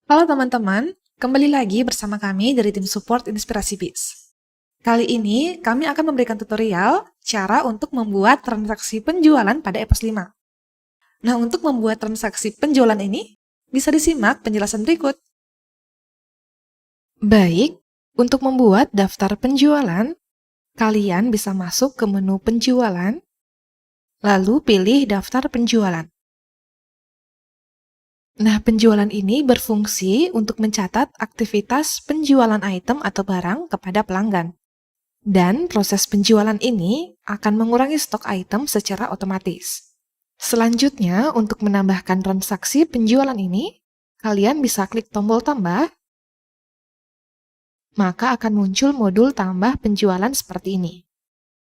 Halo teman-teman, kembali lagi bersama kami dari tim support Inspirasi Biz. Kali ini kami akan memberikan tutorial cara untuk membuat transaksi penjualan pada EPOS 5. Nah, untuk membuat transaksi penjualan ini, bisa disimak penjelasan berikut. Baik, untuk membuat daftar penjualan, kalian bisa masuk ke menu penjualan, lalu pilih daftar penjualan. Nah, penjualan ini berfungsi untuk mencatat aktivitas penjualan item atau barang kepada pelanggan. Dan proses penjualan ini akan mengurangi stok item secara otomatis. Selanjutnya, untuk menambahkan transaksi penjualan ini, kalian bisa klik tombol tambah, maka akan muncul modul tambah penjualan seperti ini.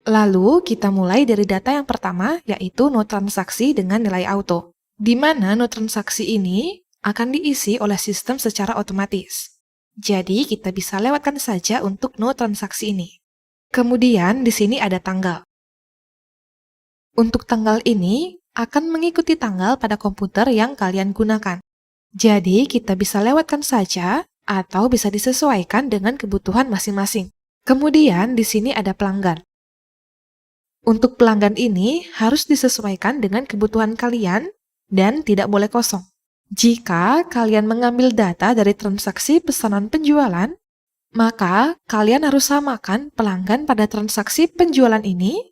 Lalu, kita mulai dari data yang pertama, yaitu no transaksi dengan nilai auto, di mana no transaksi ini akan diisi oleh sistem secara otomatis. Jadi, kita bisa lewatkan saja untuk no transaksi ini. Kemudian, di sini ada tanggal. Untuk tanggal ini akan mengikuti tanggal pada komputer yang kalian gunakan. Jadi, kita bisa lewatkan saja atau bisa disesuaikan dengan kebutuhan masing-masing. Kemudian, di sini ada pelanggan. Untuk pelanggan ini harus disesuaikan dengan kebutuhan kalian dan tidak boleh kosong. Jika kalian mengambil data dari transaksi pesanan penjualan, maka kalian harus samakan pelanggan pada transaksi penjualan ini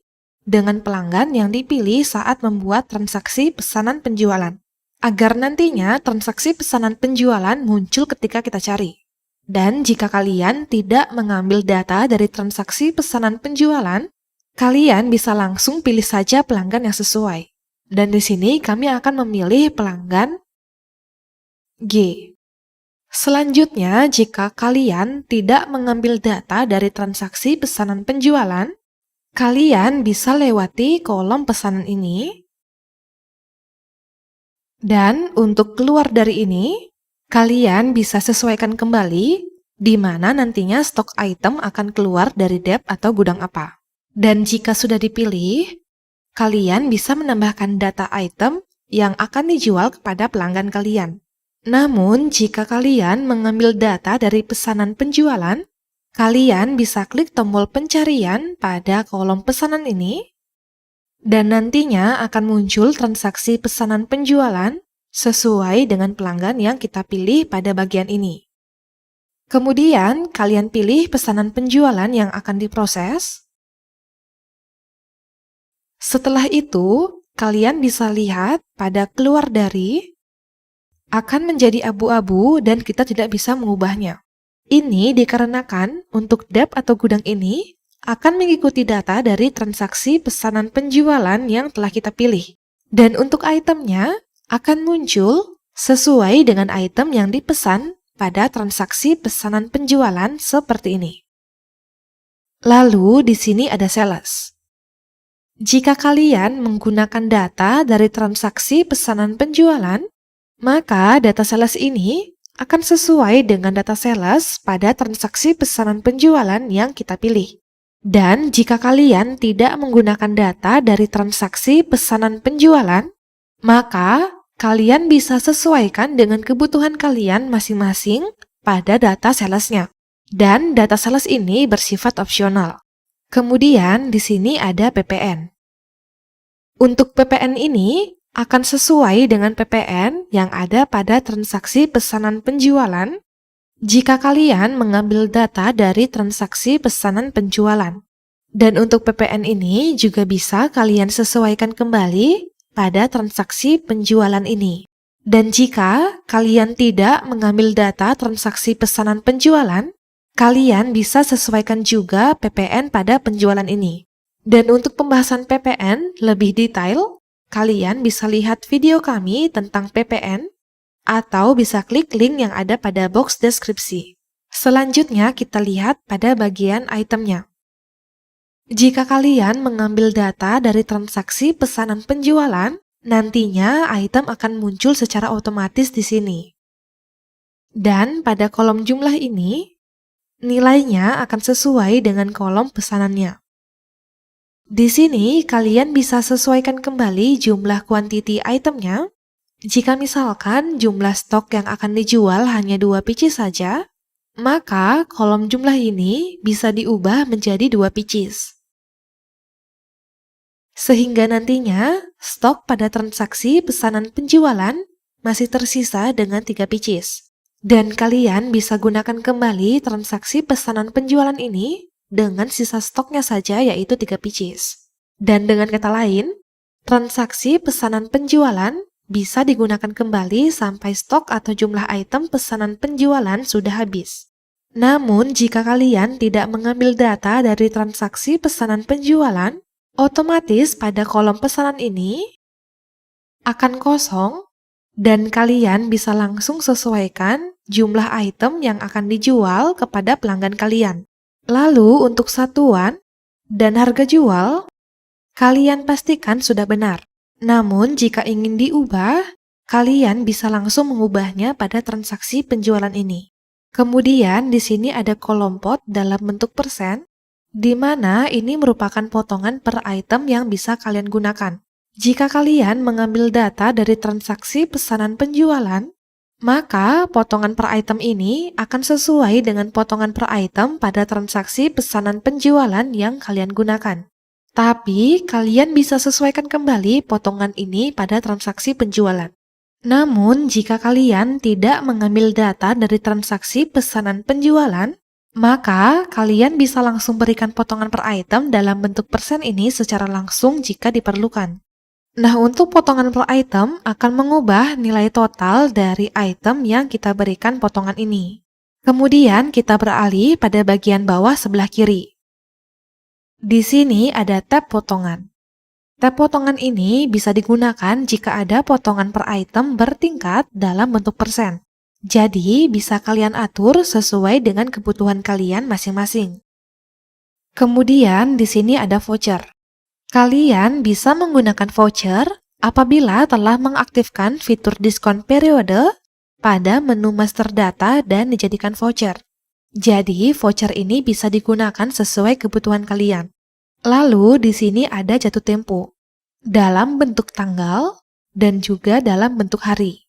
dengan pelanggan yang dipilih saat membuat transaksi pesanan penjualan, agar nantinya transaksi pesanan penjualan muncul ketika kita cari. Dan jika kalian tidak mengambil data dari transaksi pesanan penjualan, kalian bisa langsung pilih saja pelanggan yang sesuai. Dan di sini kami akan memilih pelanggan G. Selanjutnya, jika kalian tidak mengambil data dari transaksi pesanan penjualan, kalian bisa lewati kolom pesanan ini. Dan untuk keluar dari ini, kalian bisa sesuaikan kembali di mana nantinya stok item akan keluar dari dep atau gudang apa. Dan jika sudah dipilih, kalian bisa menambahkan data item yang akan dijual kepada pelanggan kalian. Namun, jika kalian mengambil data dari pesanan penjualan, kalian bisa klik tombol pencarian pada kolom pesanan ini, dan nantinya akan muncul transaksi pesanan penjualan sesuai dengan pelanggan yang kita pilih pada bagian ini. Kemudian, kalian pilih pesanan penjualan yang akan diproses. Setelah itu, kalian bisa lihat pada keluar dari akan menjadi abu-abu dan kita tidak bisa mengubahnya. Ini dikarenakan untuk dep atau gudang ini akan mengikuti data dari transaksi pesanan penjualan yang telah kita pilih. Dan untuk itemnya akan muncul sesuai dengan item yang dipesan pada transaksi pesanan penjualan seperti ini. Lalu di sini ada sales. Jika kalian menggunakan data dari transaksi pesanan penjualan, maka data sales ini akan sesuai dengan data sales pada transaksi pesanan penjualan yang kita pilih. Dan jika kalian tidak menggunakan data dari transaksi pesanan penjualan, maka kalian bisa sesuaikan dengan kebutuhan kalian masing-masing pada data salesnya. Dan data sales ini bersifat opsional. Kemudian di sini ada PPN. Untuk PPN ini akan sesuai dengan PPN yang ada pada transaksi pesanan penjualan jika kalian mengambil data dari transaksi pesanan penjualan. Dan untuk PPN ini juga bisa kalian sesuaikan kembali pada transaksi penjualan ini. Dan jika kalian tidak mengambil data transaksi pesanan penjualan, kalian bisa sesuaikan juga PPN pada penjualan ini. Dan untuk pembahasan PPN lebih detail, kalian bisa lihat video kami tentang PPN atau bisa klik link yang ada pada box deskripsi. Selanjutnya kita lihat pada bagian itemnya. Jika kalian mengambil data dari transaksi pesanan penjualan, nantinya item akan muncul secara otomatis di sini. Dan pada kolom jumlah ini, nilainya akan sesuai dengan kolom pesanannya. Di sini, kalian bisa sesuaikan kembali jumlah quantity itemnya Jika misalkan jumlah stok yang akan dijual hanya 2 pieces saja, maka kolom jumlah ini bisa diubah menjadi 2 pieces. Sehingga nantinya stok pada transaksi pesanan penjualan masih tersisa dengan 3 pieces. Dan kalian bisa gunakan kembali transaksi pesanan penjualan ini dengan sisa stoknya saja yaitu 3 pieces. Dan dengan kata lain, transaksi pesanan penjualan bisa digunakan kembali sampai stok atau jumlah item pesanan penjualan sudah habis. Namun, jika kalian tidak mengambil data dari transaksi pesanan penjualan, otomatis pada kolom pesanan ini akan kosong dan kalian bisa langsung sesuaikan jumlah item yang akan dijual kepada pelanggan kalian. Lalu, untuk satuan dan harga jual, kalian pastikan sudah benar. Namun, jika ingin diubah, kalian bisa langsung mengubahnya pada transaksi penjualan ini. Kemudian, di sini ada kolom pot dalam bentuk persen, di mana ini merupakan potongan per item yang bisa kalian gunakan. Jika kalian mengambil data dari transaksi pesanan penjualan, maka potongan per item ini akan sesuai dengan potongan per item pada transaksi pesanan penjualan yang kalian gunakan. Tapi, kalian bisa sesuaikan kembali potongan ini pada transaksi penjualan. Namun, jika kalian tidak mengambil data dari transaksi pesanan penjualan, maka kalian bisa langsung berikan potongan per item dalam bentuk persen ini secara langsung jika diperlukan. Nah, untuk potongan per item akan mengubah nilai total dari item yang kita berikan potongan ini. Kemudian, kita beralih pada bagian bawah sebelah kiri. Di sini ada tab potongan. Tab potongan ini bisa digunakan jika ada potongan per item bertingkat dalam bentuk persen. Jadi, bisa kalian atur sesuai dengan kebutuhan kalian masing-masing. Kemudian, di sini ada voucher. Kalian bisa menggunakan voucher apabila telah mengaktifkan fitur diskon periode pada menu master data dan dijadikan voucher. Jadi, voucher ini bisa digunakan sesuai kebutuhan kalian. Lalu, di sini ada jatuh tempo dalam bentuk tanggal dan juga dalam bentuk hari.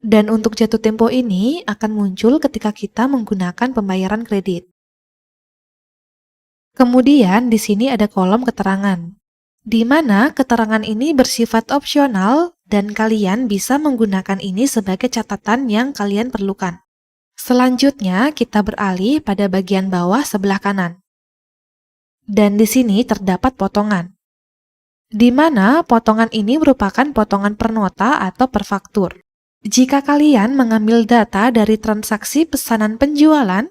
Dan untuk jatuh tempo ini akan muncul ketika kita menggunakan pembayaran kredit. Kemudian, di sini ada kolom keterangan, di mana keterangan ini bersifat opsional dan kalian bisa menggunakan ini sebagai catatan yang kalian perlukan. Selanjutnya, kita beralih pada bagian bawah sebelah kanan. Dan di sini terdapat potongan, di mana potongan ini merupakan potongan per nota atau per faktur. Jika kalian mengambil data dari transaksi pesanan penjualan,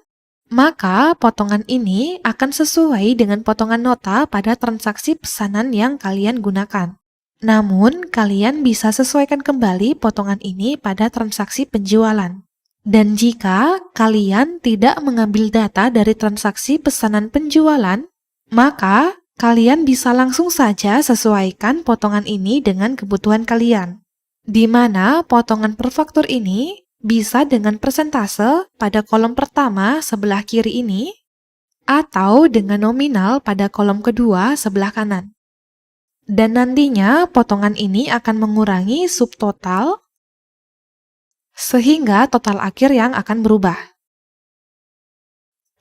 maka potongan ini akan sesuai dengan potongan nota pada transaksi pesanan yang kalian gunakan. Namun, kalian bisa sesuaikan kembali potongan ini pada transaksi penjualan. Dan jika kalian tidak mengambil data dari transaksi pesanan penjualan, maka kalian bisa langsung saja sesuaikan potongan ini dengan kebutuhan kalian, di mana potongan per faktur ini bisa dengan persentase pada kolom pertama sebelah kiri ini, atau dengan nominal pada kolom kedua sebelah kanan. Dan nantinya potongan ini akan mengurangi subtotal, sehingga total akhir yang akan berubah.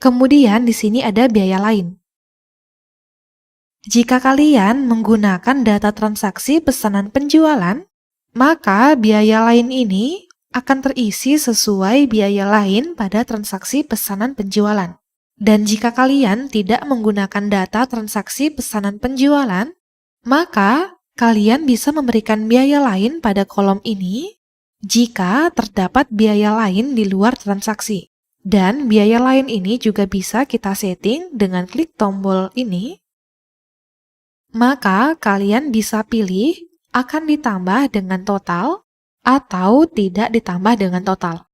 Kemudian di sini ada biaya lain. Jika kalian menggunakan data transaksi pesanan penjualan, maka biaya lain ini akan terisi sesuai biaya lain pada transaksi pesanan penjualan. Dan jika kalian tidak menggunakan data transaksi pesanan penjualan, maka kalian bisa memberikan biaya lain pada kolom ini jika terdapat biaya lain di luar transaksi. Dan biaya lain ini juga bisa kita setting dengan klik tombol ini. Maka kalian bisa pilih akan ditambah dengan total atau tidak ditambah dengan total.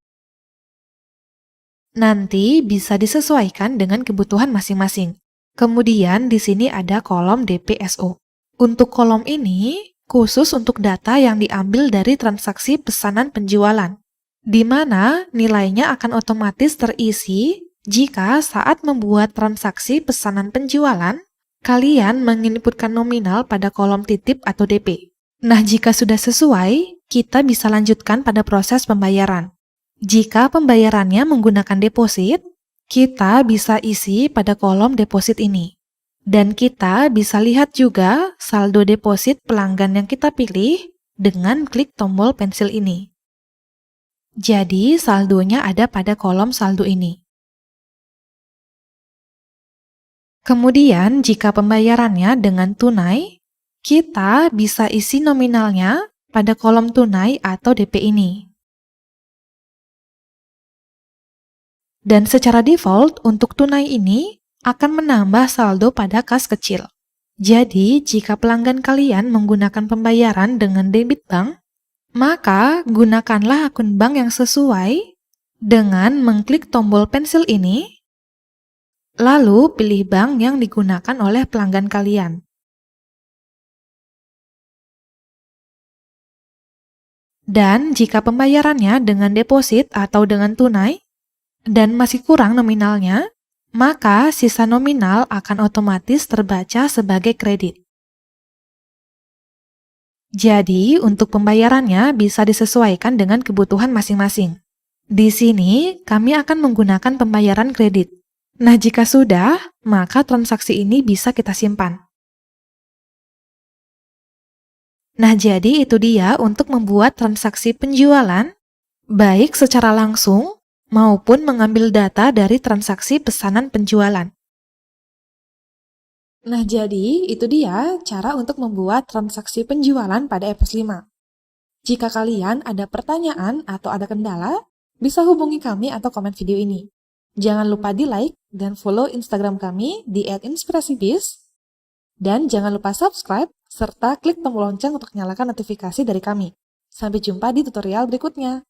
Nanti bisa disesuaikan dengan kebutuhan masing-masing. Kemudian di sini ada kolom DPSO. Untuk kolom ini khusus untuk data yang diambil dari transaksi pesanan penjualan, di mana nilainya akan otomatis terisi jika saat membuat transaksi pesanan penjualan, kalian menginputkan nominal pada kolom titip atau DP. Nah, jika sudah sesuai, kita bisa lanjutkan pada proses pembayaran. Jika pembayarannya menggunakan deposit, kita bisa isi pada kolom deposit ini. Dan kita bisa lihat juga saldo deposit pelanggan yang kita pilih dengan klik tombol pensil ini. Jadi, saldonya ada pada kolom saldo ini. Kemudian, jika pembayarannya dengan tunai, kita bisa isi nominalnya pada kolom tunai atau DP ini. Dan secara default, untuk tunai ini akan menambah saldo pada kas kecil. Jadi, jika pelanggan kalian menggunakan pembayaran dengan debit bank, maka gunakanlah akun bank yang sesuai dengan mengklik tombol pensil ini, lalu pilih bank yang digunakan oleh pelanggan kalian. Dan jika pembayarannya dengan deposit atau dengan tunai, dan masih kurang nominalnya, maka sisa nominal akan otomatis terbaca sebagai kredit. Jadi, untuk pembayarannya bisa disesuaikan dengan kebutuhan masing-masing. Di sini, kami akan menggunakan pembayaran kredit. Nah, jika sudah, maka transaksi ini bisa kita simpan. Nah, jadi itu dia untuk membuat transaksi penjualan, baik secara langsung maupun mengambil data dari transaksi pesanan penjualan. Nah, jadi itu dia cara untuk membuat transaksi penjualan pada EPOS 5. Jika kalian ada pertanyaan atau ada kendala, bisa hubungi kami atau komen video ini. Jangan lupa di like dan follow Instagram kami di @inspirasibiz. Dan jangan lupa subscribe serta klik tombol lonceng untuk nyalakan notifikasi dari kami. Sampai jumpa di tutorial berikutnya.